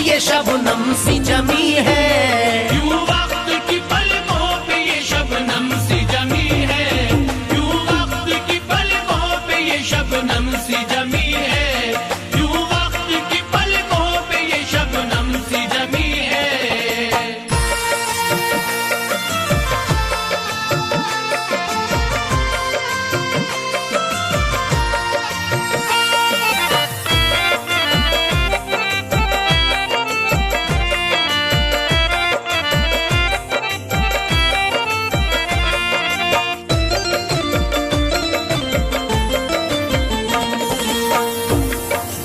ये शबनम सी जमी है, यूं वक्त की पलकों पे ये शबनम सी जमी है, यूं वक्त की पलकों पे ये शबनम सी जमी है, यूं वक्त की पलकों पे ये शबनम सी जमी है।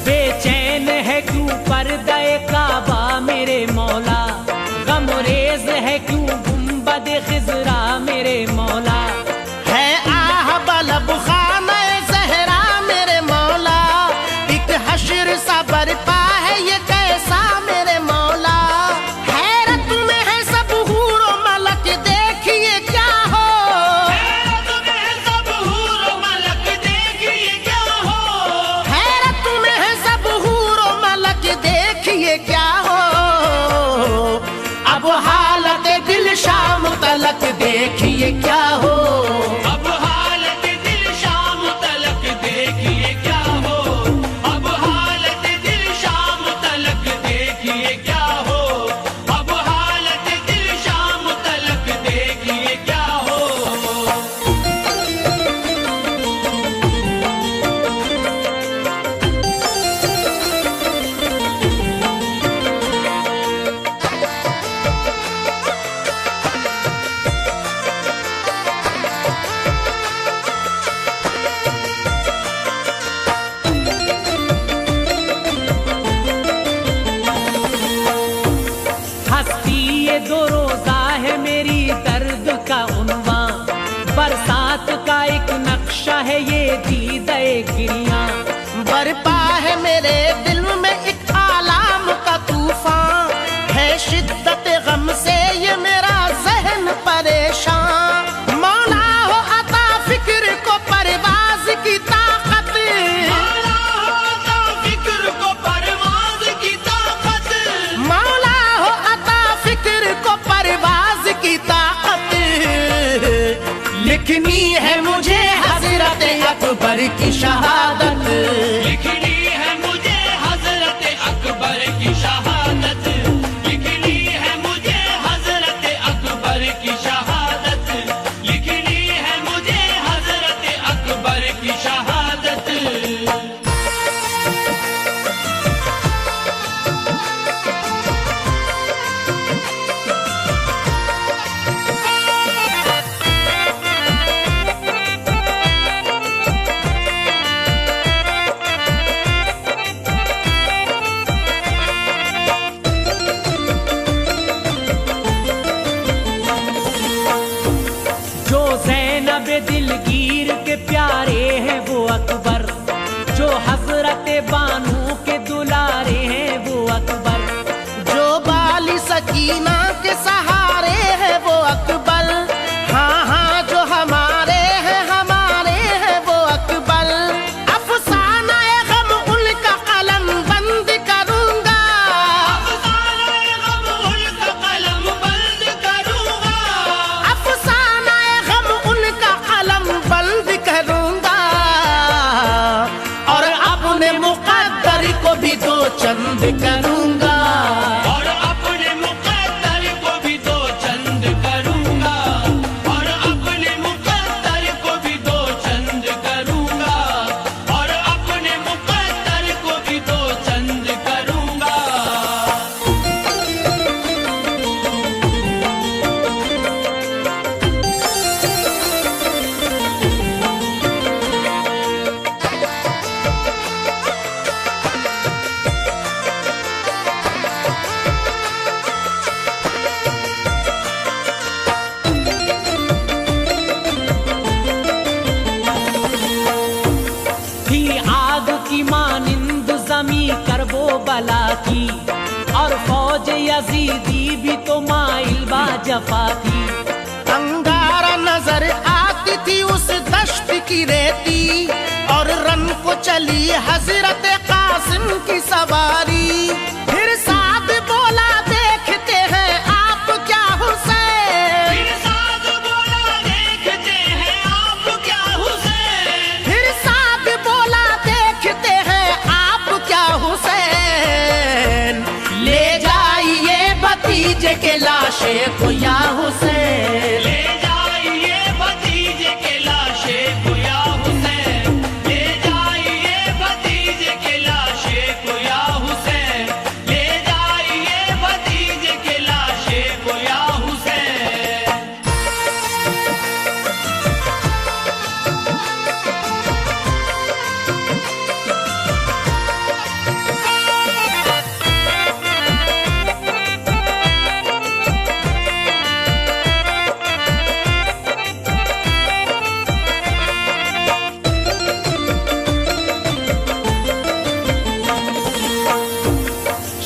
बेचैन है क्यों पर्दे काबा मेरे मौला, गमरेज है क्यों गुंबद खिजरा मेरे मौला। है आह बलब खाना जहरा मेरे मौला, एक हश्र सा बरपा है ये कैसा मेरे मौला। हैरत में है सब हूरो मलक देखिए क्या हो, हैरत में सब हूरो मलक देखिए क्या हो, हैरत में है सब हूरो मलक देखिए क्या हो। अब हालत दिल शाम तलक देखिए क्या हो, अब हालत दिल शाम तलक देखिए क्या हो, अब हालत दिल शाम तलक देखिए क्या हो, अब हालत दिल शाम तलक देखिए क्या हो। हस्ती ये दो रोजा है मेरी दर्द का उन्वां, बरसात का एक नक्शा है ये दीदे गिरियां। बरपा है मेरे दिल में एक आलाम का तूफान, है शिद्दत गम से ये मेरा जहन परेशान। मौला हो अता फिक्र को परवाज की ताकत, मौला होता फिक्र को परवाज़ की ताकत, मौला हो अता फिक्र को परवाज की ताकत। लिखनी है मुझे हजरत अकबर की शहादत, लिखनी है मुझे हजरत अकबर की शहादत, लिखनी है मुझे हजरत अकबर की शहादत, लिखनी है मुझे हजरत अकबर की शहादत। जो ज़ैनब दिलगीर के प्यारे हैं वो अकबर, जो हजरत बानू के दुलारे हैं वो अकबर, जो बाली सकीना के सहारे है वो अकबर। हाँ हाँ जो हमारे हैं वो अकबर। अफसाना गम उनका कलम बंद करूंगा, अफसाना गम उनका कलम बंद करूंगा, अफसाना गम उनका कलम बंद करूंगा। और अपने मुकद्दर को भी दो चंद करूंगा, और अपने मुकद्दर को भी दो चंद करूंगा, और अपने मुकद्दर को भी दो चंद करूंगा, और अपने मुकद्दर को भी दो चंद करूंगा। थी आग की मानिंद जमी करबो बला की, और फौज यजीदी भी तो माइल बा जफा थी। अंगारा नजर आती थी उस दश्त की रेती, और रन को चली हजरत कासिम की सवारी। फिर साद लाशे को या हुसैन, ले जाइए भतीजे के लाशे को या हुसैन, ले जाइए भतीजे के लाशे को या हुसैन, ले जाइए भतीजे के लाशे को या हुसैन।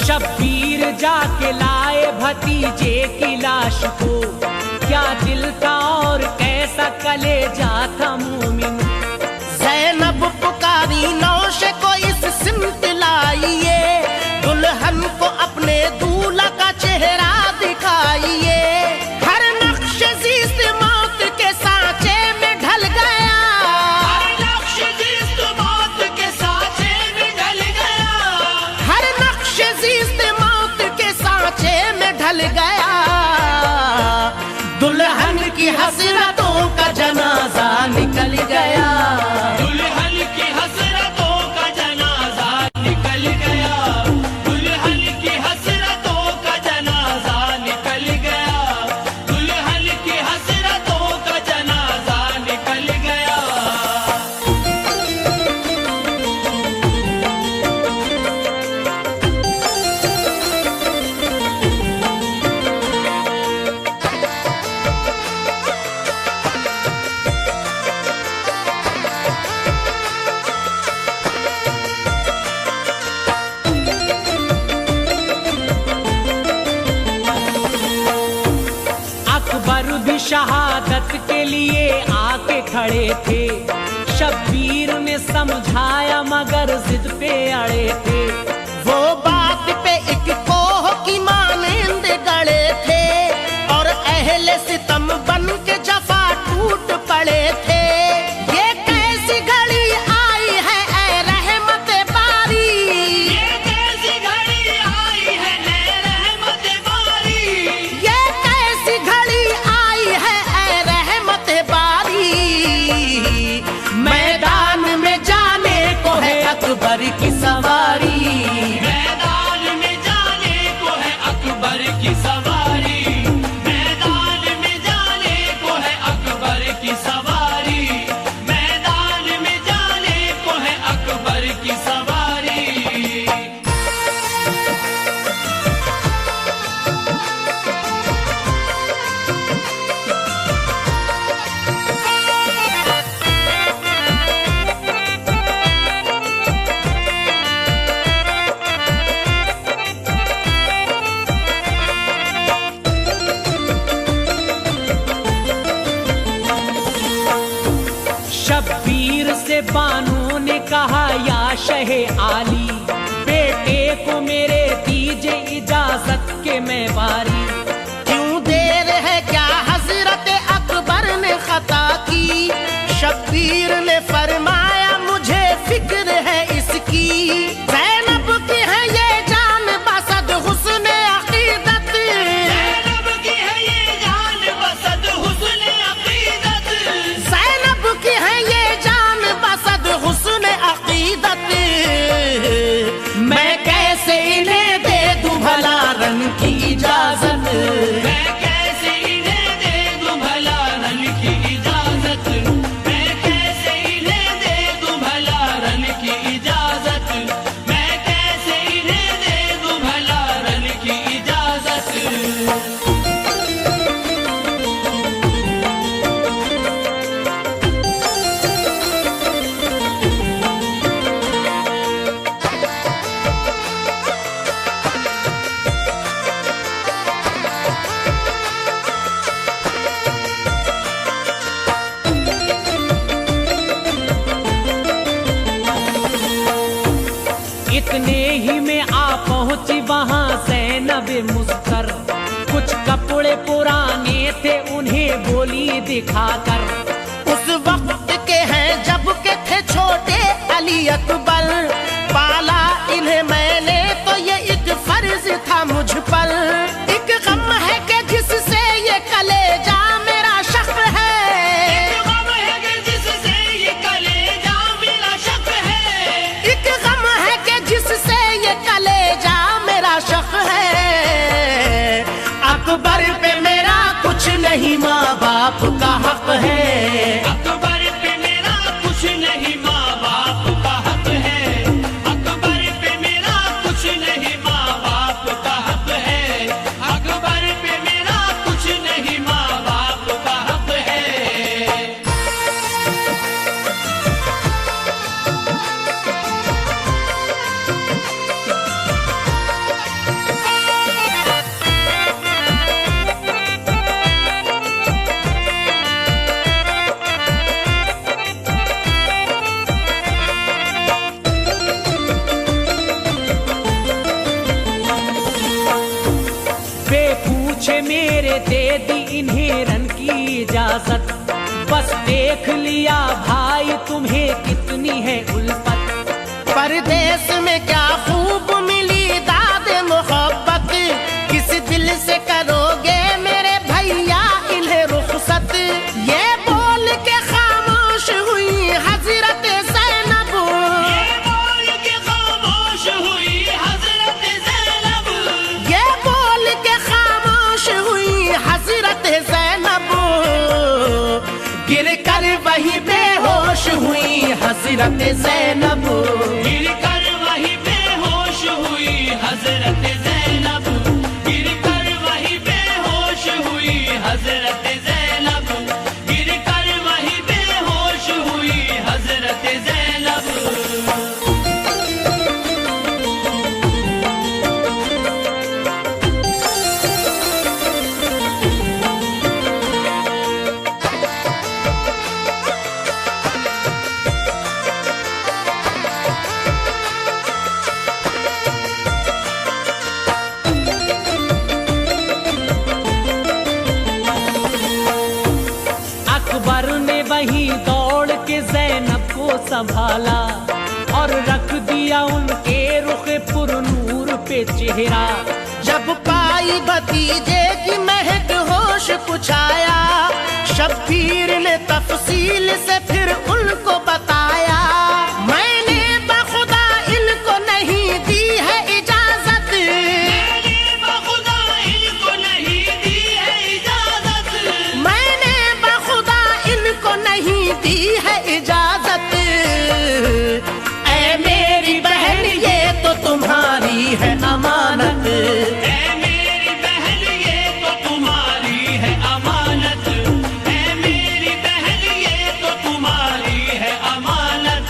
शब्बीर जाके लाए भतीजे की लाश को, क्या दिल था और कैसा कलेजा था मोमिन। ज़ैनब पुकारी नौशे को इस सिमत लाइए, दुल्हन को अपने दूल्हा का चेहरा दिखाइए। हर नक्श ज़ीस्त मौत के सांचे में ढल गया, हर नक्श जिस्त मौत के सांचे में ढल गया, हर नक्श ज़ीस्त मौत के सांचे में ढल गया। दुल्हन की हसरतों का जनाजा निकल गया, दुल्हन की हसरतों का जनाजा निकल गया, दुल्हन की हसरतों का जनाजा निकल गया, दुल्हन की हसरतों का जनाजा निकल गया। अकबर भी शहादत के लिए आके खड़े थे, शब्बीर ने समझाया मगर जिद पे अड़े थे। वो बात पे एक कोह की मानिंद गड़े थे, और अहले सितम बन के जफा टूट पड़े थे। ये कैसी घड़ी आई है ऐ रहमत बारी, ये कैसी घड़ी आई है ऐ रहमत बारी, ये कैसी घड़ी आई है ऐ रहमत बारी। मैदान में जाने को है अकबर की सवारी, मैदान में जाने को है अकबर की सवारी, मैदान में जाने को है अकबर की सवारी, मैदान में जाने को है अकबर की सवारी। शब्बीर से बानो ने कहा या शहे आली, बेटे को मेरे दीजिए इजाजत के मैं बारी। क्यों देर है क्या हजरत अकबर ने खता की, शब्बीर ने फरमाया मुझे फिक्र है इसकी। ज़ैनब की है ये जान बसद हुस्न अकीदत, ज़ैनब की है ये जान बसद हुस्न अकीदत, ज़ैनब की है ये जान बसद हुस्न अकीदत। मैं कैसे इन्हें दे दूं भला रन की इजाजत, मैं कैसे इन्हें दे दूं भला रन की इजाजत, मैं कैसे इन्हें दे दूं भला रन की इजाजत, मैं कैसे इन्हें दे दूं भला रन की इजाजत। इतने ही में आ पहुंची वहां ज़ैनब मुस्कर, कुछ कपड़े पुराने थे उन्हें बोली दिखाकर। उस वक्त के हैं जब के थे छोटे अली अकबर, पाला इन्हें मैंने तो ये एक फर्ज था मुझ पर। एक गम है कि जिस हक है। अकबर पे मेरा कुछ नहीं, माँ बाप का हक है। अकबर पे मेरा कुछ नहीं, माँ बाप का हक है। अकबर पे मेरा कुछ नहीं, माँ बाप का हक है। वे पूछे मेरे दे दी इन्हें रन की इजाजत, बस देख लिया भाई तुम्हें कितनी है उल्फत। परदेश में क्या खूब मिली दाद मोहब्बत, किस दिल से करोगे मेरे भैया इन्हें रुखसत। ये बोल के खामोश हुई हजरत ज़ैनब, ये बोल के खामोश हुई हजरत ज़ैनब। ये बोल के खामोश हुई हजरत ज़ैनब, गिर कर वही बेहोश हुई हजरत ज़ैनब। गिर कर वही बेहोश हुई हजरत ज़ैनब। गिर कर वही बेहोश हुई हजरत ज़ैनब। गिर कर वही बेहोश हुई हजरत ज़ैनब। अकबर ने वहीं दौड़ के ज़ैनब को संभाला और रख दिया उनके रुख पुरनूर पे चेहरा। जब पाई भतीजे की महक होश कुछ आया, शब्बीर ने तफसील से फिर उनको बताया। मैंने बखुदा इनको नहीं दी है इजाजत, मैंने बखुदा इनको नहीं दी है इजाजत। मैंने बखुदा इनको नहीं दी है इजाजत। ऐ मेरी बहन ये तो तुम्हारी है अमानत, ऐ मेरी बहन ये तो तुम्हारी है अमानत। ऐ मेरी बहन ये तो तुम्हारी है अमानत।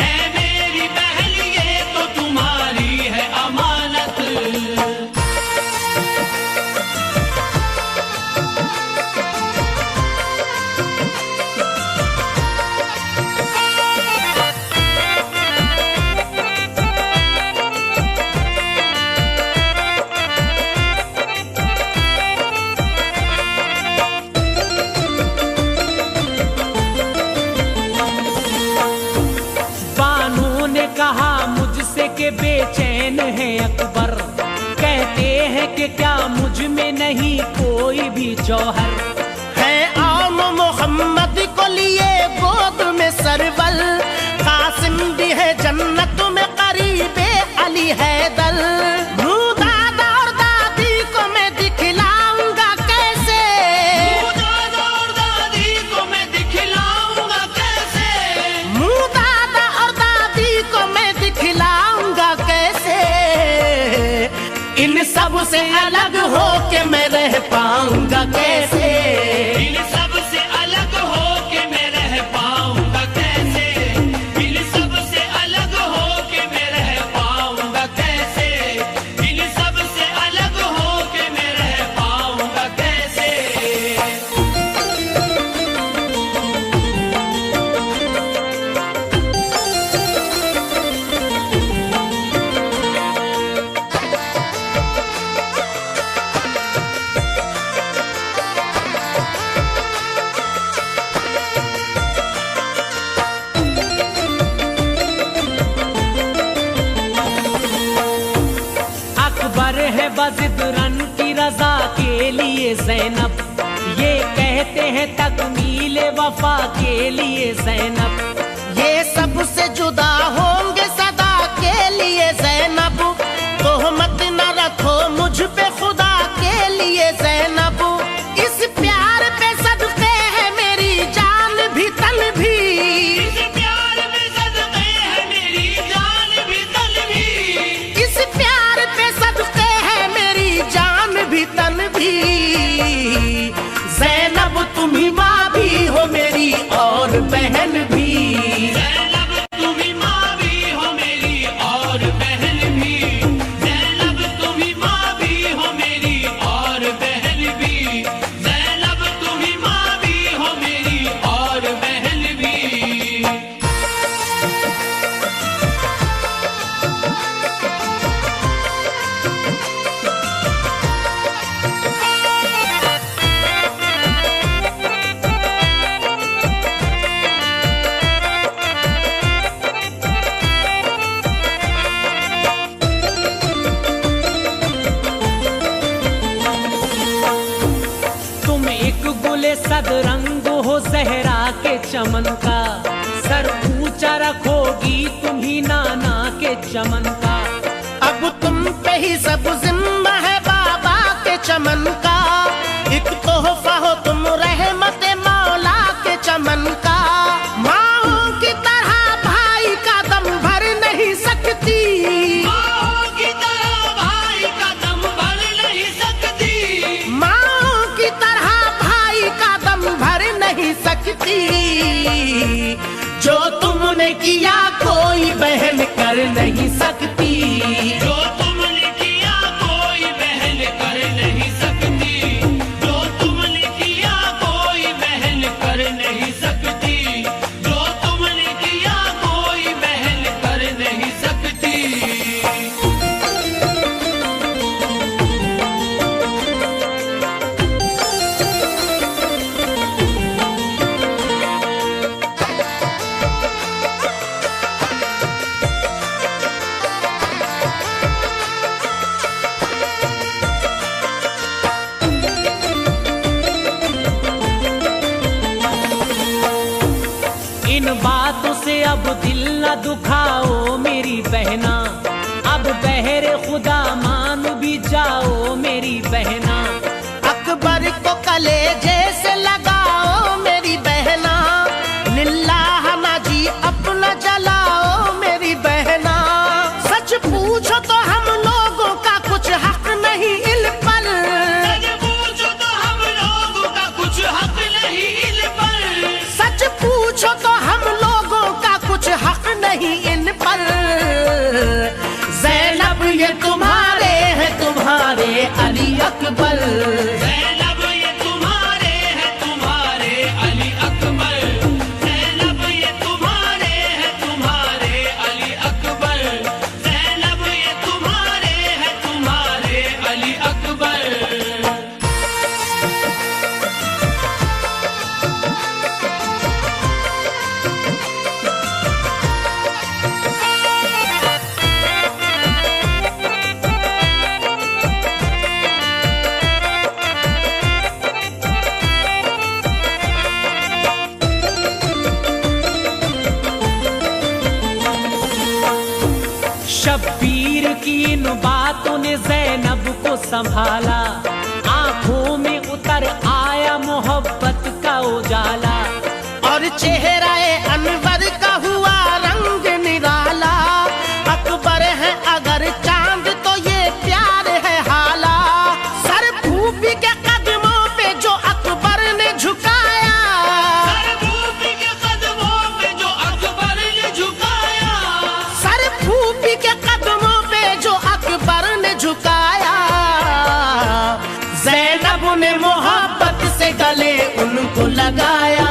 ऐ मेरी बहन ये तो तुम्हारी है अमानत। बानों ने कहा मुझसे कि बेचैन है अकबर, कहते हैं कि क्या मुझ में नहीं कोई भी जौहर। है आम मोहम्मद को लिए गोद में सरवल, कासिम भी है जन्नत में करीबे अली हैदर। मुँह दादा और दादी को मैं दिखलाऊंगा कैसे, मुँह दादा और दादी को मैं दिखलाऊंगा कैसे। मुँह दादा और दादी को मैं दिखलाऊंगा कैसे। इन सब से अलग हो के मैं रह पाऊंगा कैसे। इन सब से अलग हो के मैं रह पाऊंगा कैसे। इन सब से अलग हो के मैं रह पाऊंगा कैसे। इन सब से अलग हो के मैं रह पाऊंगा कैसे। अकबर है बजिद रन की रजा के लिए ज़ैनब, ये कहते हैं तकमील वफा के लिए ज़ैनब। ये सबसे जुदा होंगे सदा के लिए ज़ैनब, तोहमत न रखो मुझ पे खुदा के लिए ज़ैनब। इस प्यार पे सदके है मेरी बहन भी। ज़ैनब तुम ही माँ भी हो मेरी और बहन भी। ज़ैनब तुम ही माँ भी हो मेरी और बहन भी। ज़ैनब तुम ही माँ भी हो मेरी और बहन भी। तुम एक गुले सदरंग हो सहरा के चमन का, सर ऊंचा रखोगी तुम ही नाना के चमन का। अब तुम पे ही सब जिम्मा है बाबा के चमन का। एक तोहफा हो तुम रहमत मौला के चमन का। माओ की तरह भाई का दम भर नहीं सकती। माँ की तरह भाई का दम भर नहीं सकती। माओ की तरह भाई का दम भर नहीं सकती। जो तुमने किया कोई बहन कर नहीं सकती। जो तुमने किया कोई बहन कर नहीं सकती। जो तुमने किया कोई बहन कर नहीं सकती। जो तुमने किया कोई बहन कर नहीं सकती। इन बातों से अब दिल न दुखाओ मेरी बहना, अब बहरे खुदा मान भी जाओ मेरी बहना। अकबर को कलेजे से लगाओ मेरी बहना। लिल्लाह ना जी अपना जलाओ मेरी बहना। सच पूछो तो हम लोगों का कुछ हक नहीं इन पर। सच पूछो तो हम लोगों का कुछ हक नहीं इन पर। सच पूछो तो हम लोगों का कुछ हक नहीं इन पर। ज़ैनब ये तुम्हारे हैं तुम्हारे अली अकबर। ज़ैनब ये तुम्हारे हैं तुम्हारे अली अकबर। ज़ैनब ये तुम्हारे हैं तुम्हारे अली अकबर। ज़ैनब ये तुम्हारे हैं तुम्हारे अली अकबर। शब्बीर की इन बातों ने ज़ैनब को संभाला, आंखों में उतर आया मोहब्बत का उजाला। और चेहराए अनवर का हुआ रंग निराला। अकबर है अगर चांद तो ये प्यार है हाला। सर फूफी के कदमों पे जो अकबर ने झुकाया। सरफूफी के कदमों पे जो अकबर ने झुकाया। सर फूफी के कदमों पे जो अकबर ने झुकाया। ज़ैनब ने मोहब्बत से गले उनको लगाया।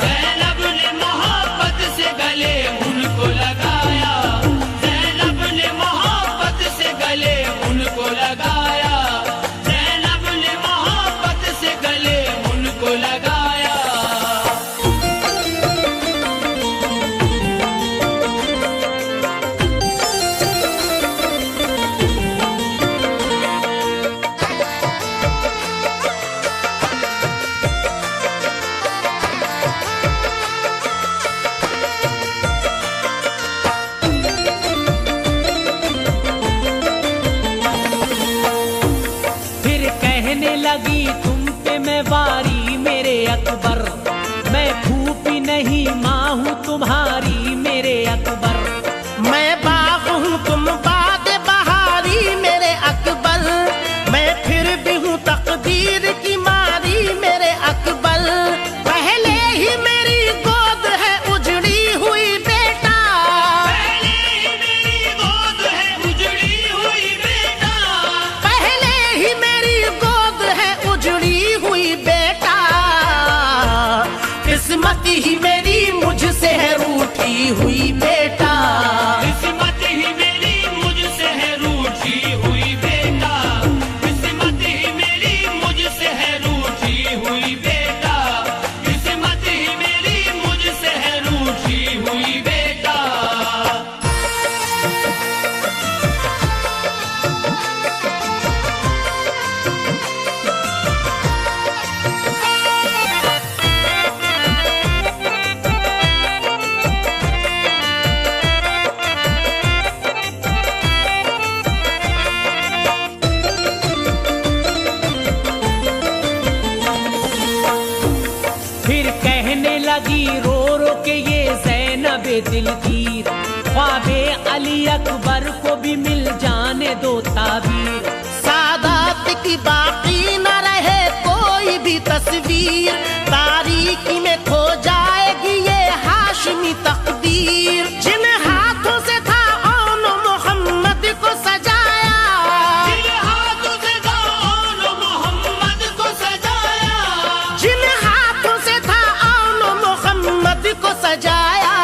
ज़ैनब ने मोहब्बत से गले उनको लगाया। ज़ैनब ने मोहब्बत से गले उनको लगाया। ज़ैनब ने मोहब्बत से गले उनको लगाया। फिर कहने लगी तुम पे मैं वारी मेरे अकबर, मैं फूफी नहीं माँ हूँ तुम्हारी मेरे अकबर। मैं बाग हूँ तुम बाद बहारी मेरे अकबर। मैं फिर भी हूँ तकदीर की मारी मेरे अकबर। पहले ही मेरी गोद दिलगीर। ख्वाबे अली अकबर को भी मिल जाने दो ताबीर। सादात की बाकी न रहे कोई भी तस्वीर, तारीकी में खो जाएगी ये हाशमी तकदीर। जिन हाथों से था औन मोहम्मद को सजाया, जिन हाथों से था औन मोहम्मद को सजाया, जिन हाथों से था औन मोहम्मद को सजाया,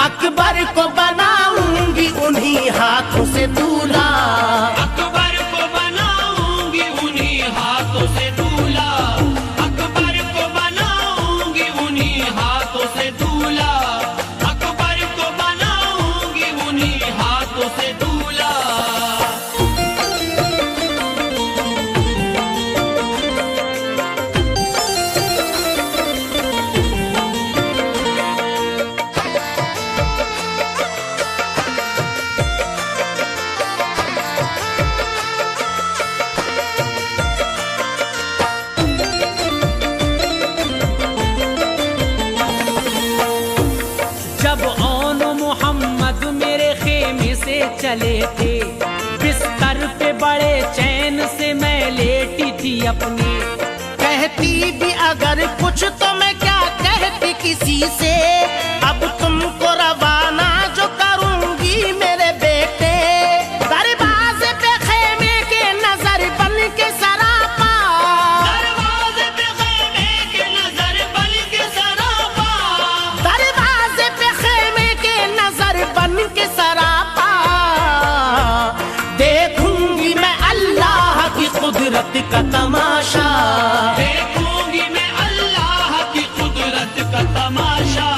अकबर को बनाऊंगी उन्हीं हाथों से दूल्हा। अकबर को बनाऊंगी उन्हीं हाथों से दूल्हा, अकबर को बनाऊंगी उन्हीं हाथों से दूल्हा, अकबर को बनाऊंगी उन्हीं हाथों से दूल्हा। जब औन मोहम्मद मेरे खेमे से चले थे, बिस्तर पे बड़े चैन से मैं लेटी थी अपने। कहती भी अगर कुछ तो मैं क्या कहती किसी से, अब तुमको रवाना जो करूंगी मेरे बेटे। दरवाजे पे खेमे के नजर बन के सरापा, दरवाजे पे खेमे के नजर बन के सरापा, दरवाजे पे खेमे के नजर बन के सरापा। देखूंगी मैं अल्लाह की कुदरत का तमाशा, देखूंगी मैं अल्लाह की कुदरत का तमाशा,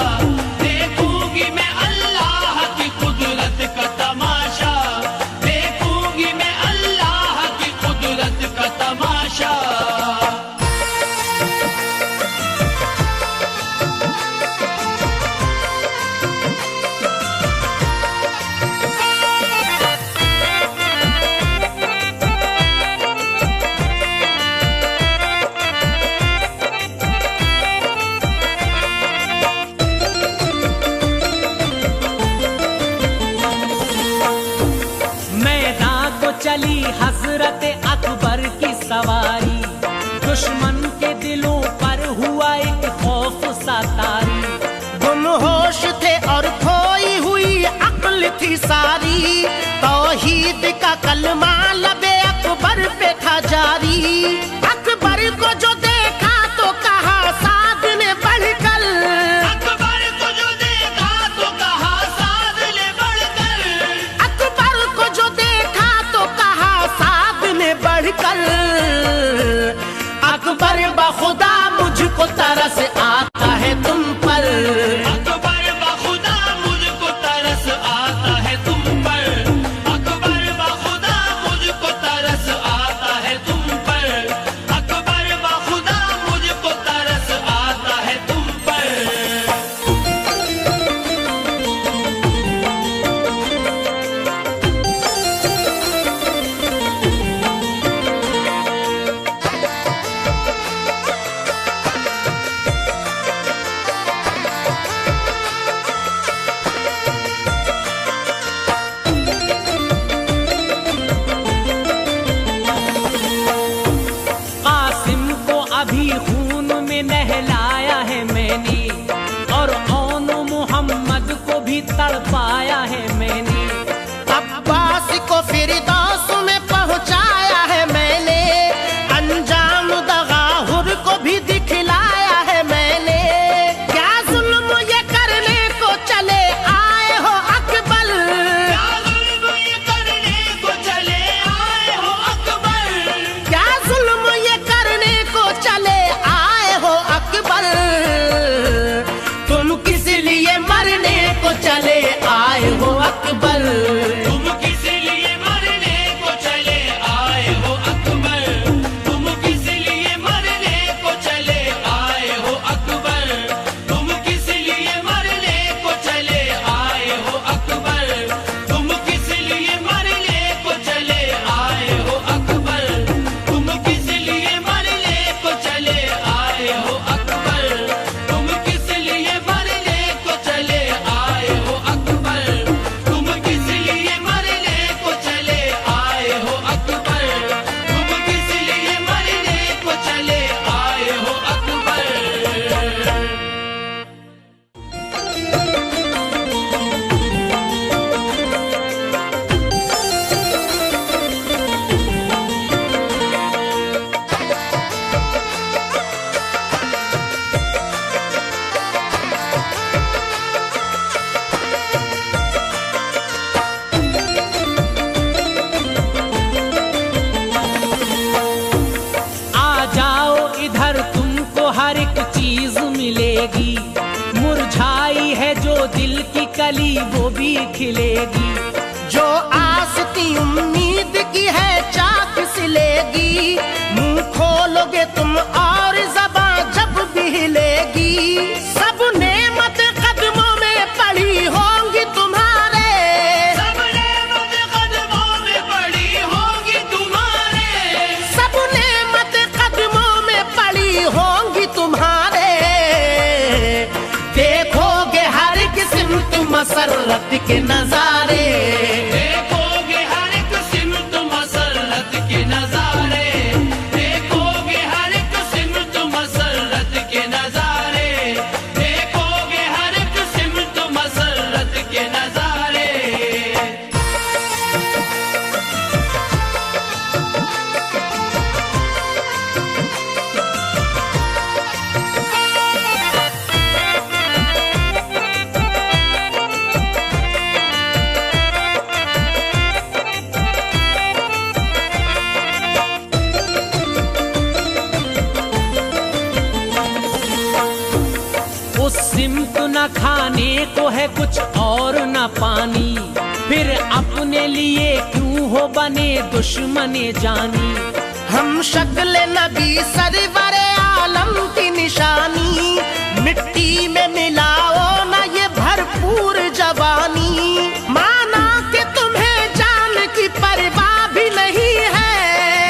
देखूंगी मैं अल्लाह की कुदरत का तमाशा, देखूंगी मैं अल्लाह की कुदरत का तमाशा। मैदान को चली हजरत अकबर की सवारी, दुश्मन के दिलों पर हुआ एक खौफ सा तारी। गुम होश थे और खोई हुई अक्ल थी सारी, तौहीद का कलमा लबे अकबर पे था जारी। अकबर को जो देखा तो कहा साद ने बढ़कर, अकबर को जो देखा तो कहा साद ने बढ़कर, अकबर को जो देखा तो कहा साद ने बढ़कर। अकबर कली वो भी खिलेगी। जो आस थी उम्मीद की है चाक सिलेगी, मुंह खोलोगे तुम और ज़बां जब भी हिलेगी। सब नेमत कदमों में पड़ी होंगी तुम्हारे, सब नेमत कदमों में पड़ी होगी तुम्हारे, सब नेमत कदमों में पड़ी होंगी तुम्हारे। देखोगे हर किस्म तुम मसरत के नजारे, देखोगे हर एक सिमत मसरत के नजारे, देखोगे हर एक सिमत मसरत के नजारे, देखोगे हर एक सिमत मसरत के नजारे। उस सिमत न खाने को है कुछ और न पानी, फिर अपने लिए क्यों हो बने दुश्मने जानी। हम शक्ल नबी सरवर आलम की निशानी, मिट्टी में मिलाओ ना ये भरपूर जवानी। माना कि तुम्हें जान की परवाह भी नहीं है,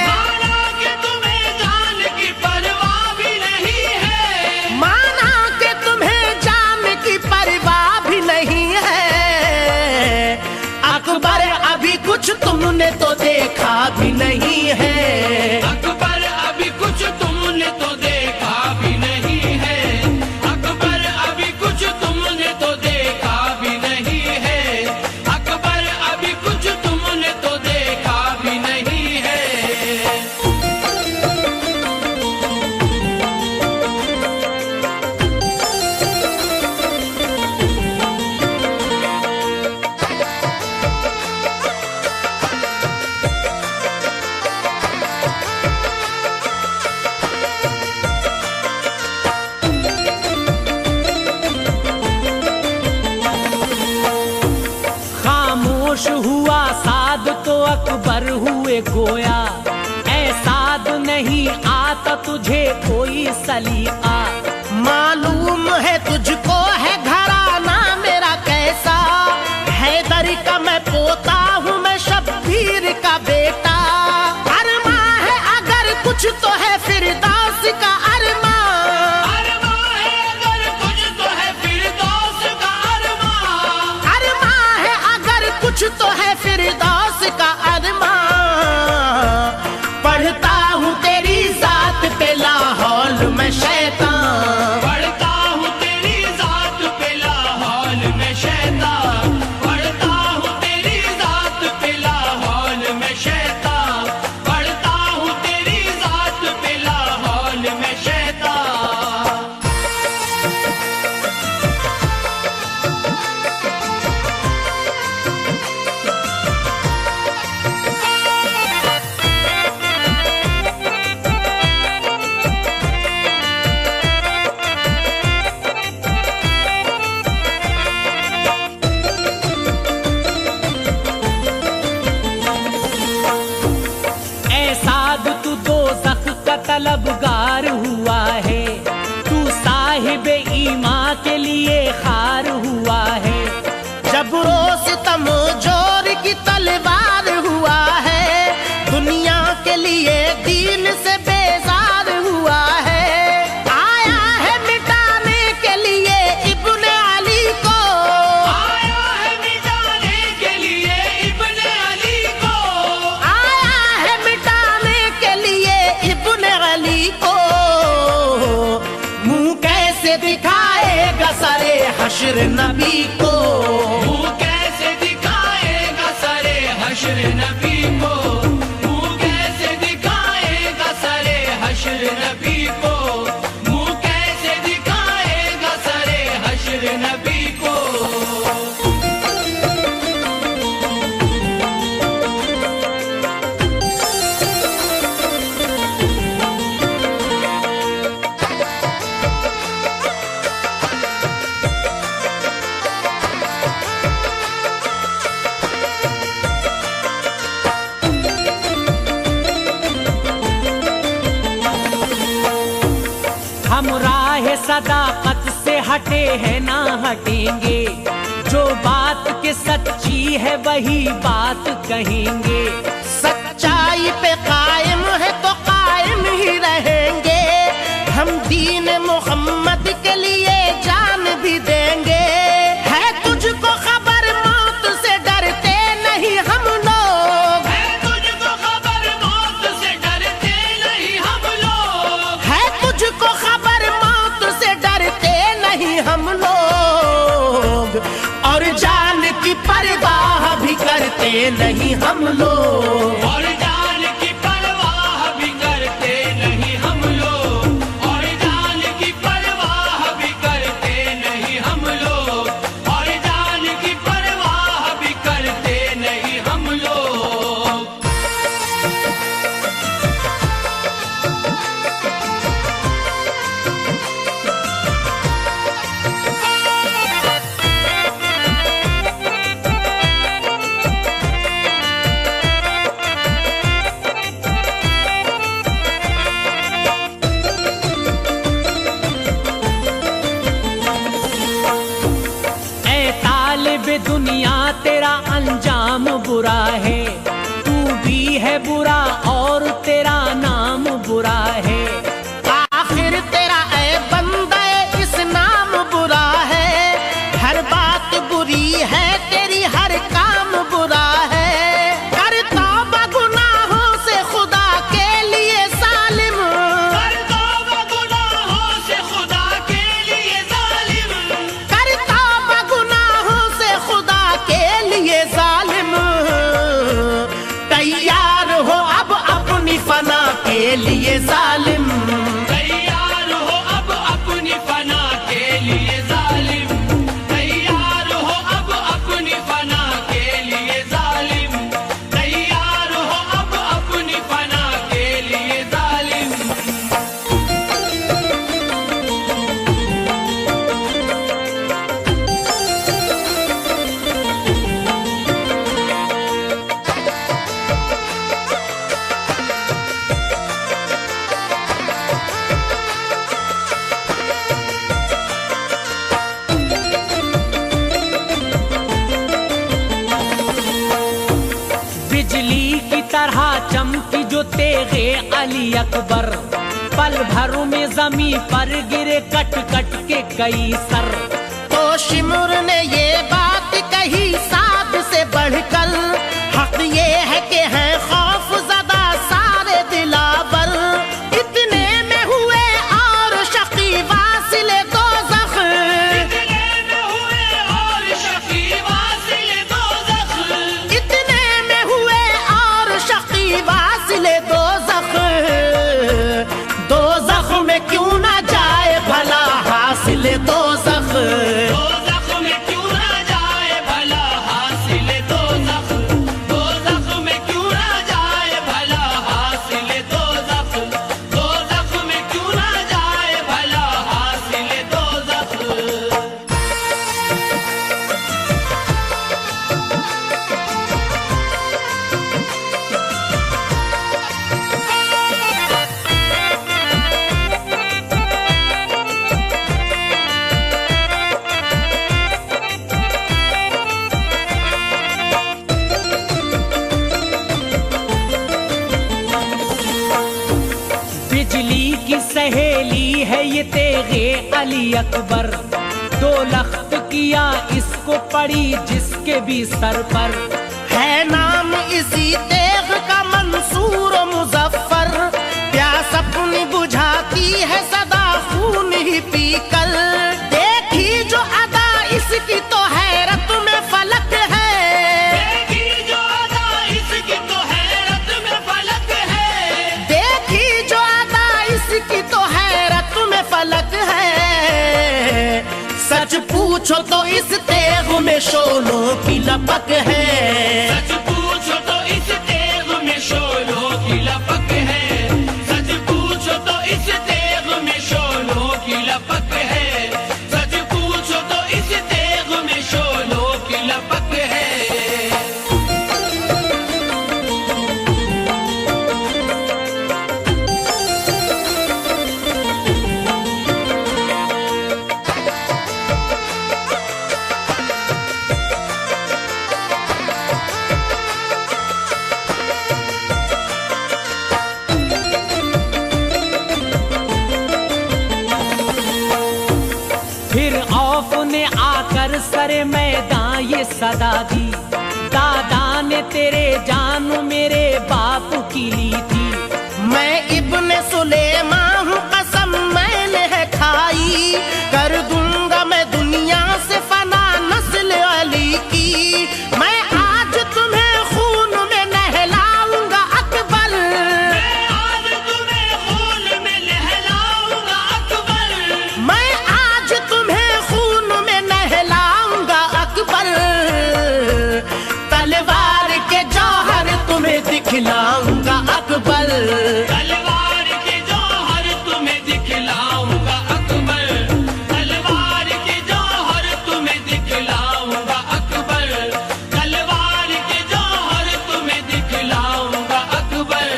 माना कि तुम्हें जान की परवाह भी नहीं है, माना कि तुम्हें जान की परवाह भी नहीं है। अकबर अभी कुछ तुमने तो देखा भी नहीं है, अकबर अभी कुछ तुमने तो देखा भी नहीं है, अकबर अभी कुछ तुमने तो देखा भी नहीं है, अकबर अभी कुछ तुमने तो देखा भी नहीं है। खामोश हुआ साद तो अकबर हुए गोया, ऐ साद नहीं आता तुझे कोई सलीका। मालूम है तुझको है घराना मेरा कैसा, हैदर का मैं पोता हूँ, मैं शब्बीर का बेटा। अरमा है अगर कुछ तो है फिरदौस का अरमा, अरमा है अगर कुछ तो है फिरदौस का अरमा, अरमा है अगर कुछ तो है फिरदौस का अरमा। पढ़ता हूँ तेरी जात पे लाहौल में शैतान, पढ़ता हूँ तेरी जात पे लाहौल में शैतान, पढ़ता हूँ तेरी जात पे लाहौल में शैतान, पढ़ता हूँ तेरी जात पे लाहौल में शैतान। ऐ साद तू दोज़ख का तलबगार हुआ है, तू साहिब ईमान के लिए खार हुआ है। जबरो सितम जोर की तलवार हुआ है, दुनिया के लिए दीन से बेजार हुआ है। आया है मिटाने के लिए इब्ने अली को, आया है मिटाने के लिए इब्ने अली को, आया है मिटाने के लिए इब्ने अली को। मुंह कैसे दिखाएगा सरे हश्र नबी को, मुंह कैसे दिखाएगा सरे हश्र नबी को, मुंह कैसे दिखाएगा सरे हश्र नबी को, मुंह कैसे दिखाएगा सरे हश्र नबी को। वादे सदाकत से हटे हैं ना हटेंगे, जो बात के सच्ची है वही बात कहेंगे। सच्चाई पे कायम है तो कायम ही रहेंगे, हम दीन मोहम्मद के लिए जान भी देंगे। है तुझको खबर मौत से डरते नहीं हम लोग, है तुझको खबर मौत से डरते नहीं हम लोग, है तुझको खबर मौत से डरते नहीं हम लोग, और जान की परवाह भी करते नहीं हम लोग। और जान की परवाह भी करते नहीं हम लोग, और जान की परवाह भी करते नहीं हम लोग, और जान की परवाह भी करते नहीं हम लोग। दुनिया तेरा अंजाम बुरा है, तू भी है बुरा और तेरा नाम बुरा है। आखिर तेरा ऐ बंदे इस नाम बुरा है, हर बात बुरी है तेरी हर काम बुरा है। कर तौबा गुनाहों से खुदा के लिए जालिम, कर तौबा गुनाहों से खुदा के लिए जालिम, कर तौबा गुनाहों से खुदा के लिए जालिम। तैयार हो अब अपनी फना के लिए जालिम, तैयार हो अब अपनी फना के लिए जालिम, तैयार हो अब अपनी फना के लिए जालिम, तैयार हो अब अपनी फना के लिए जालिम। बिजली की तरह चमकी जो तेगे अली अकबर, पल भर में जमी पर गिरे कट कट के कई सर। तो शिमुर ने ये बात कही साद से बढ़कर, हक ये है कि है खौफ ज़दा सारे दिलावर। इतने में हुए और शकी वासिले दोज़ख, इतने में हुए और शकी वासिले दोज़ख, इतने में हुए और शकी वासिले दोज़ख। दोज़ख में क्यों ना जाए भला हासिल दोज़ख, दोज़ख में क्यों ना जाए भला हासिल दोज़ख, दोज़ख में क्यों ना जाए भला हासिल दोज़ख, दोज़ख में क्यों ना जाए भला हासिल दोज़ख। बिजली की सहेली है ये तेगे अली अकबर, दो लख्त किया इसको पड़ी जिसके भी सर पर। है नाम इसी तेग का मंसूर मुजफ्फर, प्यास अपनी बुझाती है सदा खून ही पीकर। देखी जो अदा इसकी तो हैरत में फलक है, देखी जो अदा इसकी तो हैरत में फलक है, देखी जो अदा इसकी तो हैरत में फलक है। सच पूछो तो इस तेग में शोलों की लपक है, सच पूछो तो इस तेग में शोलों की लपक है, सच पूछो तो इस तेग में शोलों की लपक है, सच पूछो तो इस तेग में शोलों की लपक है। सरे मैदान ये सदा दी, दादा ने तेरे जानू मेरे बाप की ली थी। मैं इब्ने सुलेमा हूँ, कसम मैंने है खाई, कर दूंगा मैं दुनिया से फना नस्ल अली की। मैं आज तुम्हें खून में नहलाऊंगा अकबर, मैं आज तुम्हें खून में नहलाऊंगा अकबर, मैं आज तुम्हें खून में नहलाऊंगा अकबर। तलवार के जौहर तुम्हें दिखलाऊंगा अकबर, तलवार के जौहर तुम्हें दिखलाऊंगा अकबर, तलवार के जौहर तुम्हें दिखलाऊंगा अकबर, तलवार के जौहर तुम्हें दिखलाऊंगा अकबर।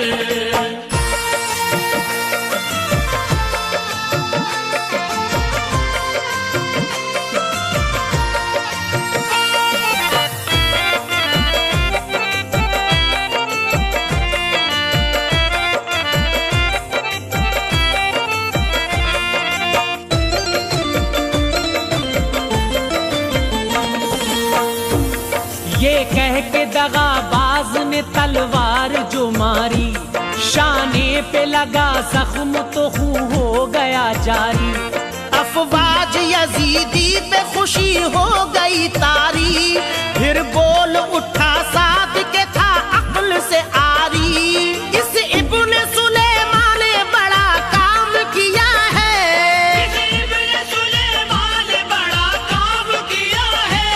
ये कह के दगाबाज ने तलवार जो मारी, शाने पे लगा जख्म तो खून हो गया जारी। अफवाज यजीदी पे खुशी हो गई तारी, फिर बोल उठा साद के था अक्ल से आरी। इस इब्ने सुलेमा ने बड़ा काम किया है, इस इब्ने सुलेमा ने बड़ा काम किया है,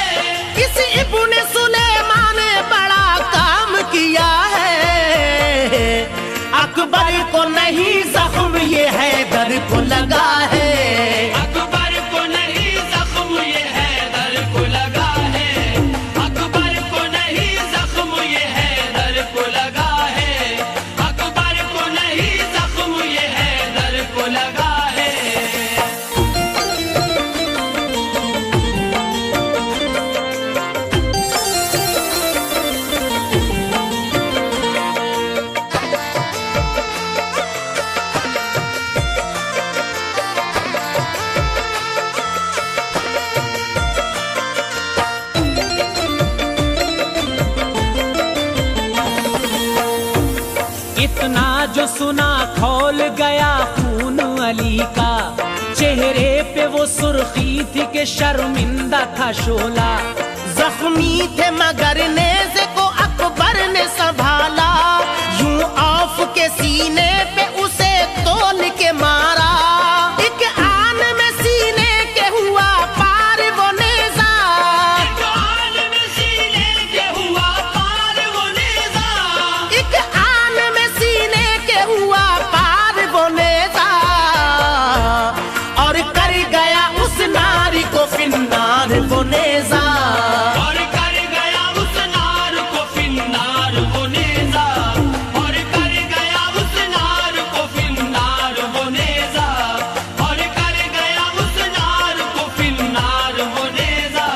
इस इब्ने सुलेमा ने बड़ा काम किया है। अकबर को नहीं जख्म ये हैदर को लगा है, अकबर को नहीं जख्म ये हैदर को लगा है, अकबर को नहीं जख्म ये हैदर को लगा है, अकबर को नहीं जख्म ये हैदर को लगा है। इतना जो सुना खौल गया खून अली का, चेहरे पे वो सुर्खी थी कि शर्मिंदा था शोला। जख्मी थे मगर नेज़े को अकबर ने संभाला, यूं औफ के सीने पे उसे तोल के मारा। एक आन में सीने के हुआ पार वो नेज़ा, एक आन में सीने के हुआ पार वो नेज़ा, एक आन में सीने के हुआ पार वो नेज़ा, और कर गया उस नारी को फिन्नार वो नेज़ा। और कर गया उस नार को फिन्नार वो नेज़ा, और कर गया उस नार को फिन्नार वो नेज़ा, और कर गया उस नार को फिन्नार वो नेज़ा।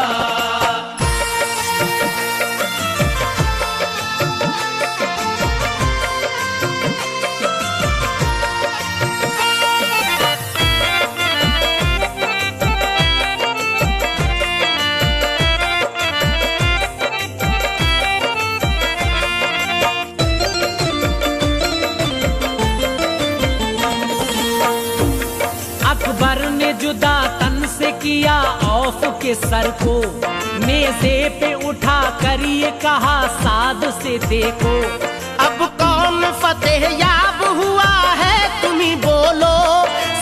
अकबर ने जुदा तन से किया औफ के सर को, नेज़े पे उठा कर ये कहा साद से देखो। अब कौन फतेह याब हुआ है तुम ही बोलो,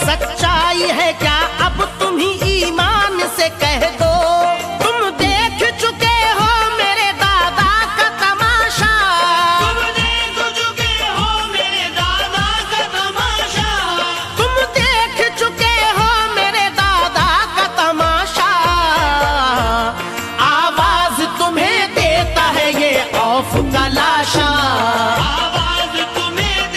सच्चाई है क्या अब तुम ही ईमान से कह दो। तुम देख चुके हो मेरे दादा का तमाशा, तुम देख चुके हो मेरे दादा का तमाशा, तुम देख चुके हो मेरे दादा का तमाशा। आवाज तुम्हें देता है ये औफ का लाशा, आवाज तुम्हें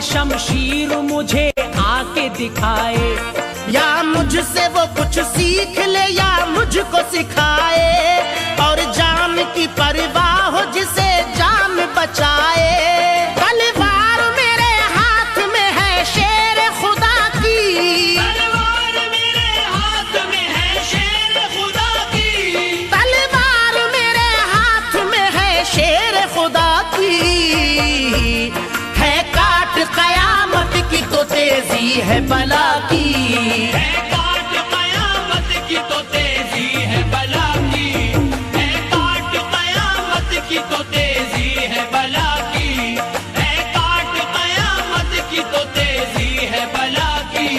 शमशीर मुझे आके दिखाए, या मुझसे वो कुछ सीख ले या मुझको सिखाए, और जान की परवाह हो जिसे जान बचाए। तलवार मेरे हाथ में है शेर खुदा की, तलवार मेरे हाथ में है शेर खुदा की, तलवार मेरे हाथ में है शेर खुदा की। है काट कयामत की तो तेजी है बला की, है काट कयामत की तो तेजी है बला की, है काट कयामत की तो तेजी है बला की, है काट कयामत की तो तेजी है बला की।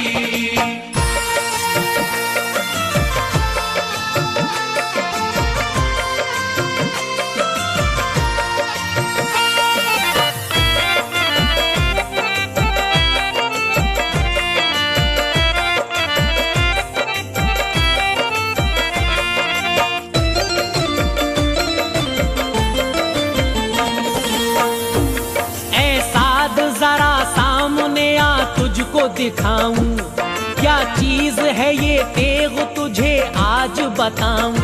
जरा सामने आ तुझको दिखाऊं, क्या चीज है ये तेग तुझे आज बताऊं।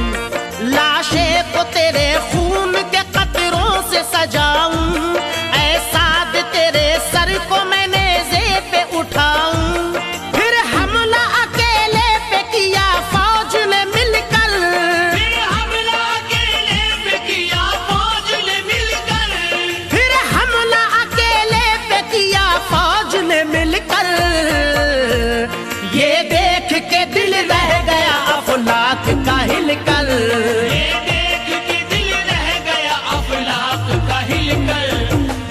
लाशें को तेरे खून के कतरों से सजाऊं, ऐसा दे तेरे सर को मैं नेज़े पे उठाऊं। फिर हमला अकेले पे किया फौज ने मिलकर, फिर हमला अकेले पे किया फौज ने मिलकर, फिर हमला अकेले पे किया फौज ने मिलकर। ये देख के दिल रह गया अफलाक का हिलकर, ये देख के दिल रह गया अफलाक का हिलकर,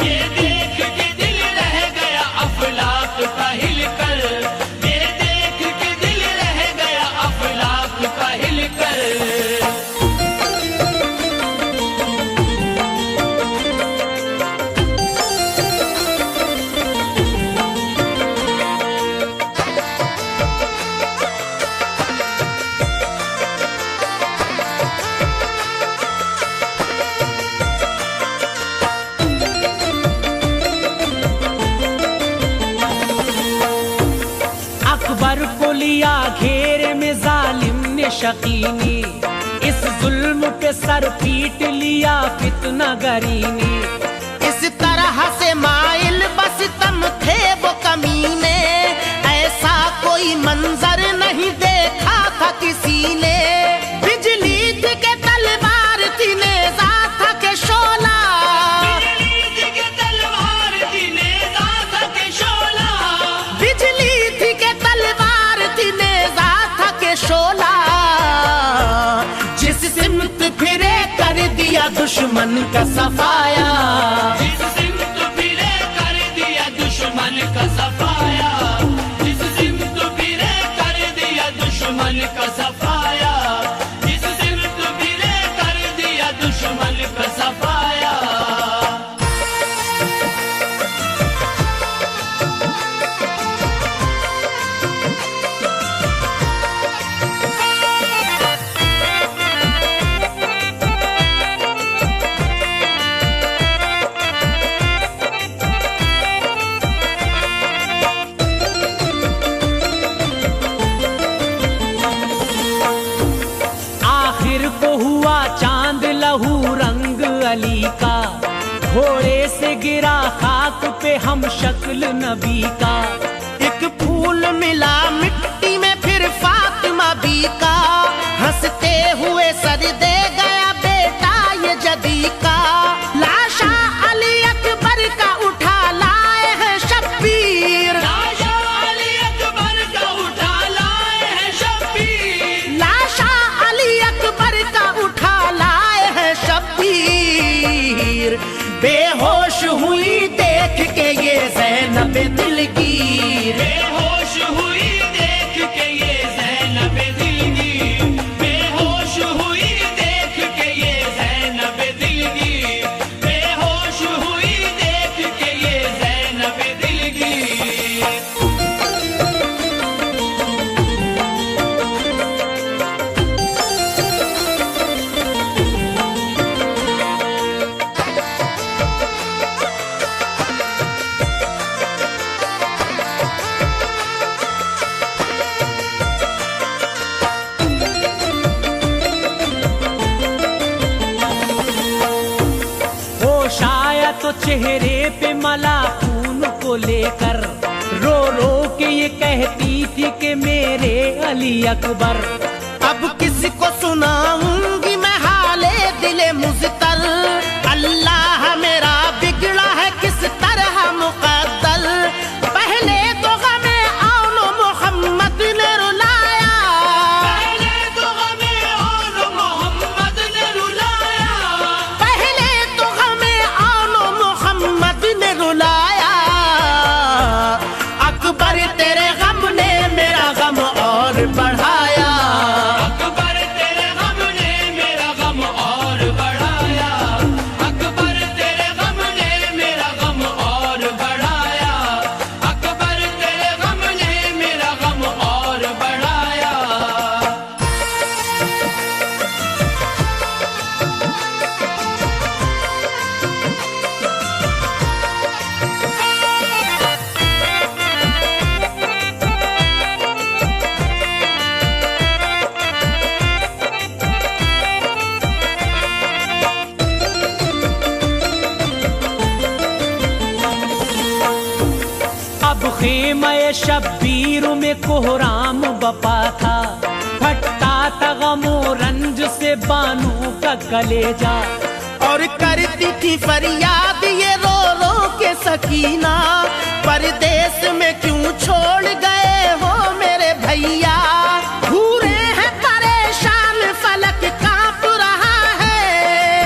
ये देख के दिल रह गया अफलाक का हिलकर, ये देख के दिल रह गया अफलाक का हिलकर। अकबर को लिया घेरे में जालिम ने शकीनी, इस जुल्म पे सर पीट लिया फितना गरी ने। इस तरह से माइल बस तम थे वो कमीने, ऐसा कोई मंजर नहीं देखा था किसी ने। बिजली थी के तलवार थी नेज़ा था के शोला, बिजली थी के तलवार थी नेज़ा था के शोला, बिजली थी के तलवार थी नेज़ा था के शोला। जिस सिमत फिरे कर दिया दुश्मन का सफाया, जिस सिमत फिरे कर दिया दुश्मन का सफाया, जिस सिमत फिरे कर दिया दुश्मन का सफाया, जिस सिमत फिरे कर दिया दुश्मन का सफाया। आखिर को हुआ चांद लहू रंग अली का, घोड़े से गिरा खाक पे हम शक्ल नबी का। एक फूल मिला मिट्टी में फिर फातिमा बी का, हंसते हुए सर दे गया बेटा ये जदी का। लाशा अली अकबर का उठा लाए हैं शब्बीर, लाशा अली अकबर का उठा लाए हैं शब्बीर, लाशा अली अकबर का उठा लाए हैं शब्बीर। बेहोश हुई देख के ये ज़ैनब दिल की, लेकर रो रो के ये कहती थी कि मेरे अली अकबर। अब किसको सुनाऊंगी मैं हाले दिले मुज़तर, अल्लाह मेरा बिगड़ा है किस तरह मुक़द्दर। पहले तो गमे आलो मोहम्मद ने रुलाया, पहले तो हमें और मोहम्मद ने रुलाया, पहले तो गमे आलो मोहम्मद ने रुलाया। अकबर तेरे गम ने मेरा गम और बढ़ाया, अकबर तेरे गम ने मेरा गम और बढ़ाया, अकबर तेरे गम ने मेरा गम और बढ़ाया, अकबर तेरे गम ने मेरा गम और बढ़ाया। अब खेमे शब्बीर में कोहराम बपा था, फटता था गमो रंज से बानू का कलेजा। और करती थी फरियाद ये रो रो के सकीना, परदेस में क्यों छोड़ गए हो मेरे भैया। पूरे हैं परेशान फलक कांप रहा है,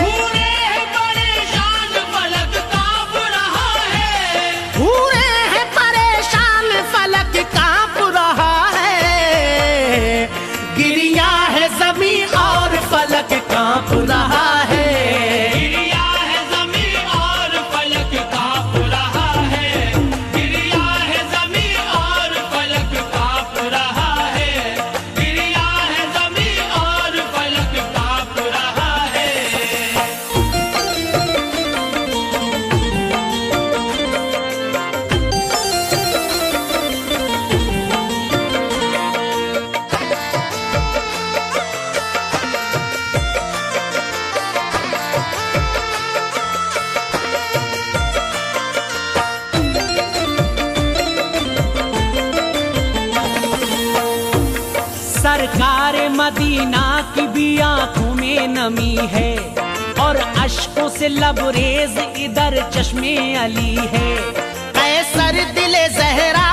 पूरे परेशान फलक कांप रहा है, पूरे हैं परेशान फलक कांप रहा है। गिरिया है जमीन और फलक कांप रहा है। गिरिया है ज़मीं और फलक कांप रहा है, गिरिया है ज़मीं और फलक कांप रहा है, गिरिया है ज़मीं और फलक कांप रहा है। सरकार मदीना की भी आंखों में नमी है, और अश्कों से लबरेज इधर चश्मे अली है। कैसर दिले जहरा